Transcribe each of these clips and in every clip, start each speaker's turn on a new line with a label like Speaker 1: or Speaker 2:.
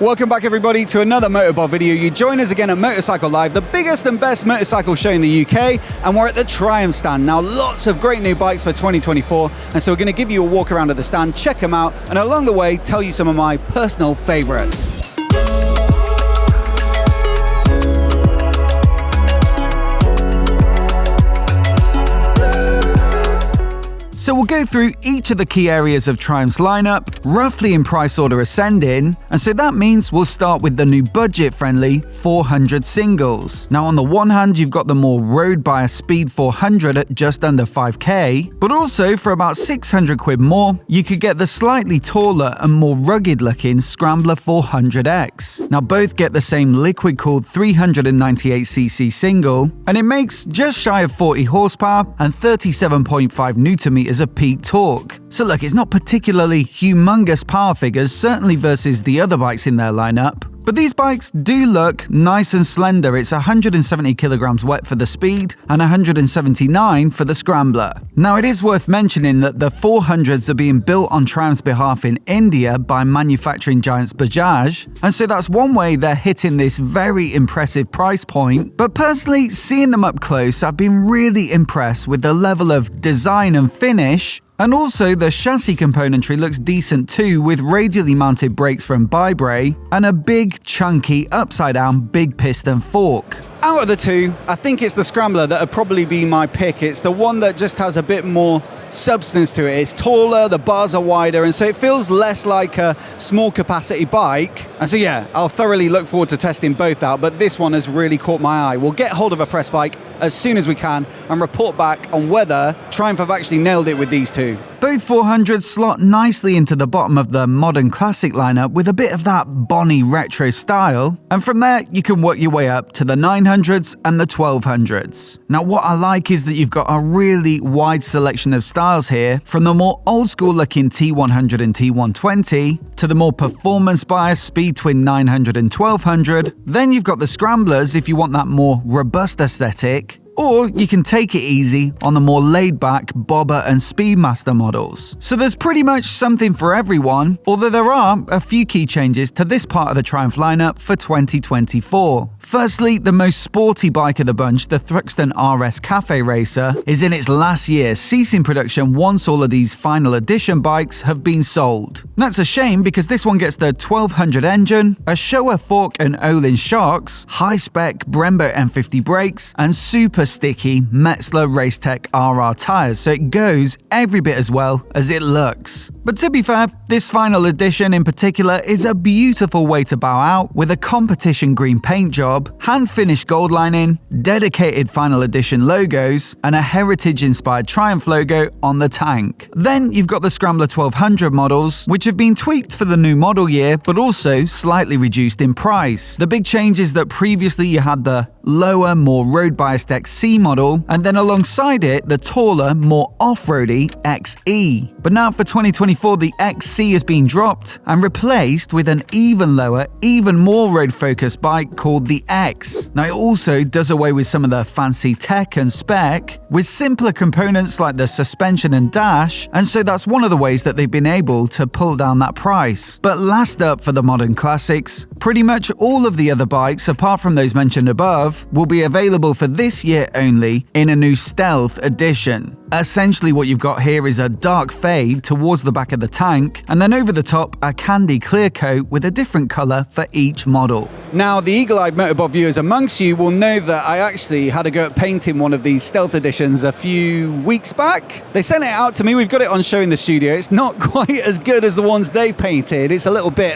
Speaker 1: Welcome back everybody to another MOTOBOB video. You join us again at Motorcycle Live, the biggest and best motorcycle show in the UK, and we're at the Triumph stand. Now lots of great new bikes for 2024, and so we're going to give you a walk around at the stand, check them out, and along the way tell you some of my personal favourites. So we'll go through each of the key areas of Triumph's lineup, roughly in price order ascending, and so that means we'll start with the new budget-friendly 400 singles. Now on the one hand, you've got the more road-biased Speed 400 at just under 5k, but also for about 600 quid more, you could get the slightly taller and more rugged-looking Scrambler 400X. Now both get the same liquid-cooled 398cc single, and it makes just shy of 40 horsepower and 37.5 Nm of peak torque. So look, it's not particularly humongous power figures, certainly versus the other bikes in their lineup, but these bikes do look nice and slender. It's 170 kilograms wet for the Speed and 179 for the Scrambler. Now it is worth mentioning that the 400s are being built on Triumph's behalf in India by manufacturing giants Bajaj, and so that's one way they're hitting this very impressive price point. But personally, seeing them up close, I've been really impressed with the level of design and finish. And also, the chassis componentry looks decent too, with radially mounted brakes from Bybre and a big, chunky, upside-down big piston fork. Out of the two, I think it's the Scrambler that would probably be my pick. It's the one that just has a bit more substance to it. It's taller, the bars are wider, and so it feels less like a small capacity bike. And so yeah, I'll thoroughly look forward to testing both out, but this one has really caught my eye. We'll get hold of a press bike as soon as we can and report back on whether Triumph have actually nailed it with these two. Both 400s slot nicely into the bottom of the modern classic lineup with a bit of that Bonnie retro style, and from there you can work your way up to the 900s and the 1200s. Now what I like is that you've got a really wide selection of styles here, from the more old school looking T100 and T120 to the more performance biased Speed Twin 900 and 1200. Then you've got the Scramblers if you want that more robust aesthetic, or you can take it easy on the more laid-back Bobber and Speedmaster models. So there's pretty much something for everyone, although there are a few key changes to this part of the Triumph lineup for 2024. Firstly, the most sporty bike of the bunch, the THRUXTON RS Cafe Racer, is in its last year, ceasing production once all of these final edition bikes have been sold. That's a shame because this one gets the 1200 engine, a Showa fork and Olin shocks, high-spec Brembo M50 brakes, and super sticky Metzler Racetech RR tyres, so it goes every bit as well as it looks. But to be fair, this final edition in particular is a beautiful way to bow out, with a competition green paint job, hand-finished gold lining, dedicated final edition logos, and a heritage-inspired Triumph logo on the tank. Then you've got the Scrambler 1200 models, which have been tweaked for the new model year, but also slightly reduced in price. The big change is that previously you had the lower, more road-biased XC model, and then alongside it, the taller, more off-roady XE. But now for 2024, the XC has been dropped and replaced with an even lower, even more road-focused bike called the X. Now it also does away with some of the fancy tech and spec, with simpler components like the suspension and dash, and so that's one of the ways that they've been able to pull down that price. But last up for the modern classics, pretty much all of the other bikes, apart from those mentioned above, will be available for this year only in a new Stealth edition. Essentially what you've got here is a dark fade towards the back of the tank, and then over the top a candy clear coat with a different colour for each model. Now the eagle-eyed MOTOBOB viewers amongst you will know that I actually had a go at painting one of these Stealth editions a few weeks back. They sent it out to me, we've got it on show in the studio. It's not quite as good as the ones they've painted, it's a little bit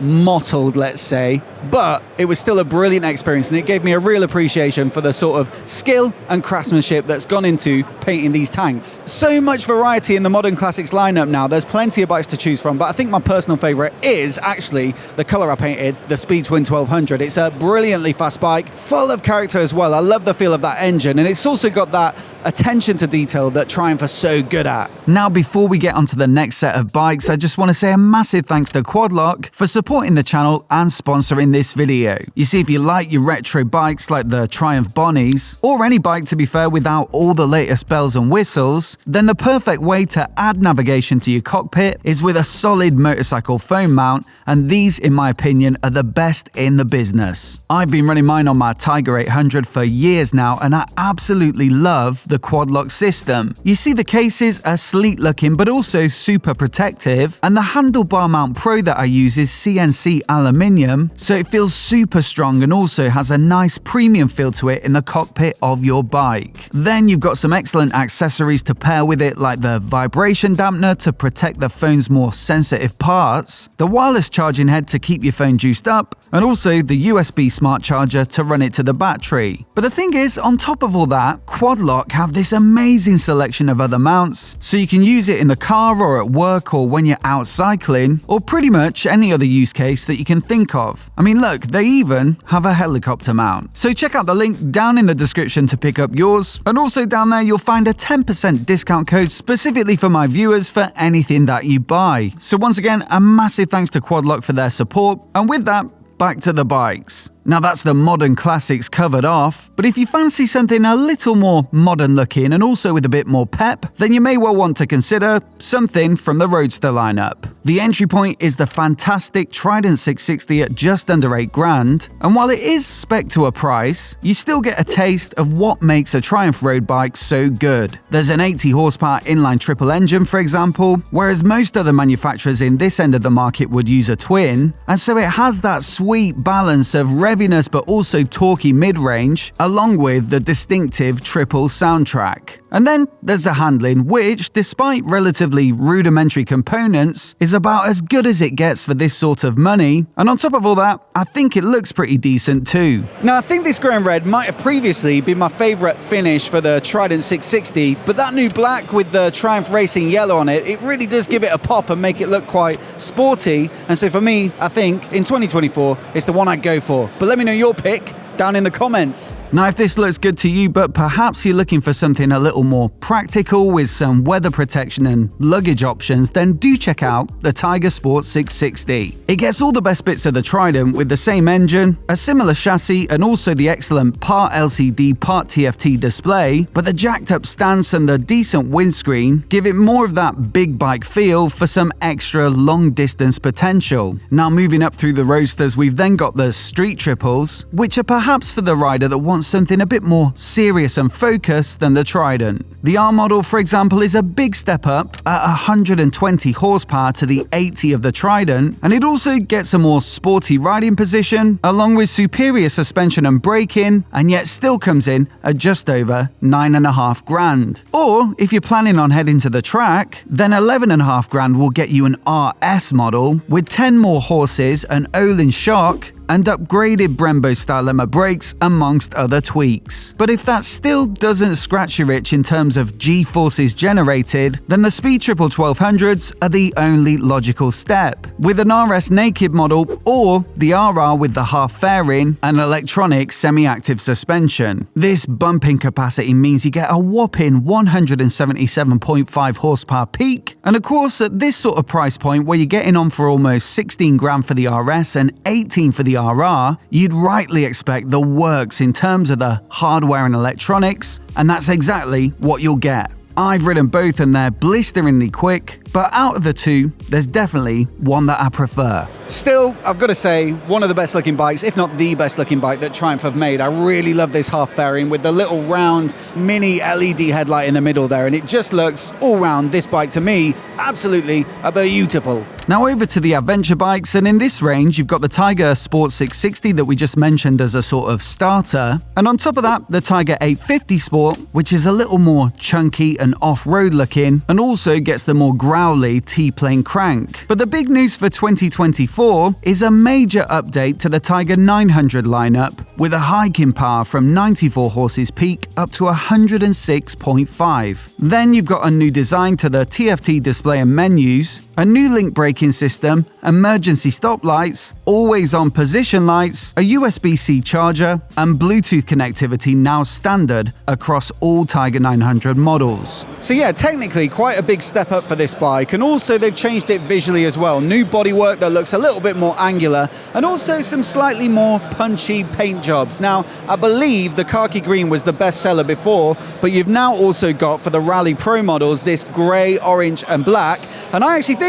Speaker 1: mottled, let's say, but it was still a brilliant experience, and it gave me a real appreciation for the sort of skill and craftsmanship that's gone into painting these tanks. So much variety in the modern classics lineup now, there's plenty of bikes to choose from, but I think my personal favourite is actually the colour I painted, the Speed Twin 1200. It's a brilliantly fast bike, full of character as well. I love the feel of that engine, and it's also got that attention to detail that Triumph are so good at. Now before we get onto the next set of bikes, I just want to say a massive thanks to Quadlock for supporting the channel and sponsoring this video. You see, if you like your retro bikes like the Triumph Bonnies, or any bike to be fair without all the latest bells and whistles, then the perfect way to add navigation to your cockpit is with a solid motorcycle phone mount, and these, in my opinion, are the best in the business. I've been running mine on my Tiger 800 for years now, and I absolutely love the quad lock system. You see, the cases are sleek looking but also super protective, and the handlebar mount pro that I use is CNC aluminium, so it feels super strong and also has a nice premium feel to it in the cockpit of your bike. Then you've got some excellent accessories to pair with it, like the vibration dampener to protect the phone's more sensitive parts, the wireless charging head to keep your phone juiced up, and also the USB smart charger to run it to the battery. But the thing is, on top of all that, Quadlock have this amazing selection of other mounts, so you can use it in the car or at work or when you're out cycling, or pretty much any other use case that you can think of. I mean, look, they even have a helicopter mount. So check out the link down in the description to pick up yours, and also down there you'll find a 10% discount code specifically for my viewers for anything that you buy. So once again, a massive thanks to Quadlock for their support, and with that, back to the bikes. Now that's the modern classics covered off, but if you fancy something a little more modern looking and also with a bit more pep, then you may well want to consider something from the Roadster lineup. The entry point is the fantastic Trident 660 at just under $8,000, and while it is spec to a price, you still get a taste of what makes a Triumph road bike so good. There's an 80 horsepower inline triple engine, for example, whereas most other manufacturers in this end of the market would use a twin, and so it has that sweet balance of reviness but also torquey mid-range, along with the distinctive triple soundtrack. And then there's the handling, which, despite relatively rudimentary components, is about as good as it gets for this sort of money, and on top of all that, I think it looks pretty decent too. Now I think this grey and red might have previously been my favourite finish for the Trident 660, but that new black with the Triumph Racing yellow on it, it really does give it a pop and make it look quite sporty, and so for me, I think, in 2024, it's the one I'd go for. But let me know your pick down in the comments. Now if this looks good to you, but perhaps you're looking for something a little more practical with some weather protection and luggage options, then do check out the Tiger Sport 660. It gets all the best bits of the Trident with the same engine, a similar chassis, and also the excellent part LCD, part TFT display, but the jacked up stance and the decent windscreen give it more of that big bike feel for some extra long distance potential. Now moving up through the Roadsters, we've then got the Street Triples, which are perhaps for the rider that wants something a bit more serious and focused than the Trident. The R model, for example, is a big step up at 120 horsepower to the 80 of the Trident, and it also gets a more sporty riding position, along with superior suspension and braking, and yet still comes in at just over $9,500. Or, if you're planning on heading to the track, then $11,500 will get you an RS model with 10 more horses, an Olin shock, and upgraded Brembo-style lemma brakes, amongst other tweaks. But if that still doesn't scratch your itch in terms of G-forces generated, then the Speed Triple 1200s are the only logical step, with an RS naked model or the RR with the half fairing and electronic semi-active suspension. This bumping capacity means you get a whopping 177.5 horsepower peak, and of course at this sort of price point where you're getting on for almost $16,000 for the RS and $18,000 for the RR, you'd rightly expect the works in terms of the hardware and electronics, and that's exactly what you'll get. I've ridden both and they're blisteringly quick, but out of the two, there's definitely one that I prefer. Still, I've got to say, one of the best looking bikes, if not the best looking bike that Triumph have made. I really love this half fairing with the little round mini LED headlight in the middle there, and it just looks all round, this bike to me, absolutely beautiful. Now over to the adventure bikes, and in this range you've got the Tiger Sport 660 that we just mentioned as a sort of starter, and on top of that the Tiger 850 Sport, which is a little more chunky and off-road looking, and also gets the more growly T-plane crank. But the big news for 2024 is a major update to the Tiger 900 lineup, with a hike in power from 94 horses peak up to 106.5. Then you've got a new design to the TFT display and menus, a new link braking system, emergency stop lights, always-on position lights, a USB-C charger, and Bluetooth connectivity now standard across all Tiger 900 models. So yeah, technically quite a big step up for this bike, and also they've changed it visually as well. New bodywork that looks a little bit more angular, and also some slightly more punchy paint jobs. Now, I believe the khaki green was the best seller before, but you've now also got for the Rally Pro models this grey, orange and black, and I actually think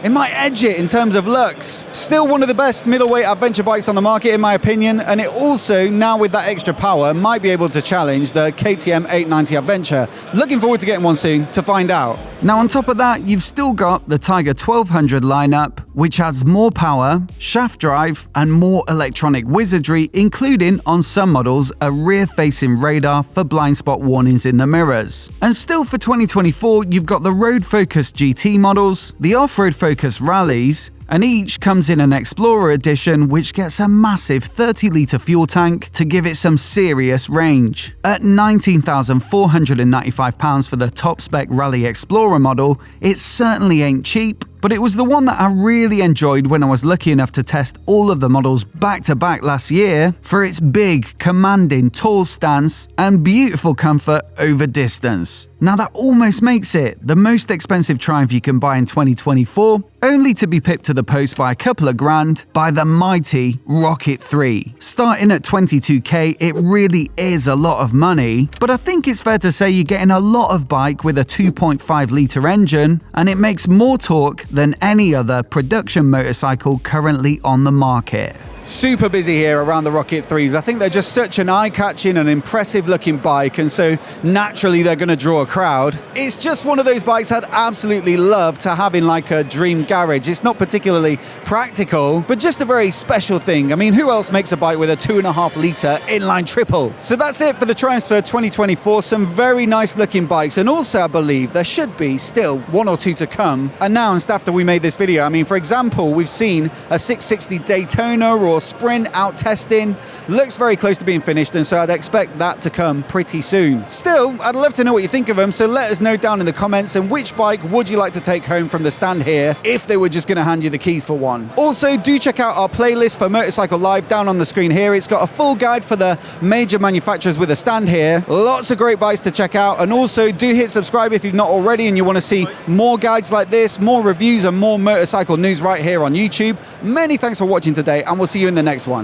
Speaker 1: it might edge it in terms of looks. Still one of the best middleweight adventure bikes on the market in my opinion, and it also, now with that extra power, might be able to challenge the KTM 890 Adventure. Looking forward to getting one soon to find out. Now on top of that, you've still got the Tiger 1200 lineup, which adds more power, shaft drive, and more electronic wizardry, including on some models a rear-facing radar for blind spot warnings in the mirrors. And still for 2024, you've got the Road Focus GT models, the Off-Road Focus Rallies, and each comes in an Explorer edition which gets a massive 30-litre fuel tank to give it some serious range. At £19,495 for the top-spec Rally Explorer model, it certainly ain't cheap, but it was the one that I really enjoyed when I was lucky enough to test all of the models back-to-back last year for its big, commanding, tall stance and beautiful comfort over distance. Now that almost makes it the most expensive Triumph you can buy in 2024, only to be pipped to the post by a couple of grand by the mighty Rocket 3. Starting at 22k, it really is a lot of money, but I think it's fair to say you're getting a lot of bike with a 2.5-litre engine, and it makes more torque than any other production motorcycle currently on the market. Super busy here around the Rocket 3s. I think they're just such an eye-catching and impressive looking bike, and so naturally they're going to draw a crowd. It's just one of those bikes I'd absolutely love to have in like a dream garage. It's not particularly practical, but just a very special thing. I mean, who else makes a bike with a 2.5-litre inline triple? So that's it for the Triumphs for 2024. Some very nice looking bikes, and also I believe there should be still one or two to come announced after we made this video. I mean, for example, we've seen a 660 Daytona or Sprint out testing. Looks very close to being finished, and so I'd expect that to come pretty soon. Still, I'd love to know what you think of them, so let us know down in the comments, and which bike would you like to take home from the stand here if they were just going to hand you the keys for one. Also, do check out our playlist for Motorcycle Live down on the screen here. It's got a full guide for the major manufacturers with a stand here. Lots of great bikes to check out, and also do hit subscribe if you've not already and you want to see more guides like this, more reviews and more motorcycle news right here on YouTube. Many thanks for watching today, and we'll see you in the next one.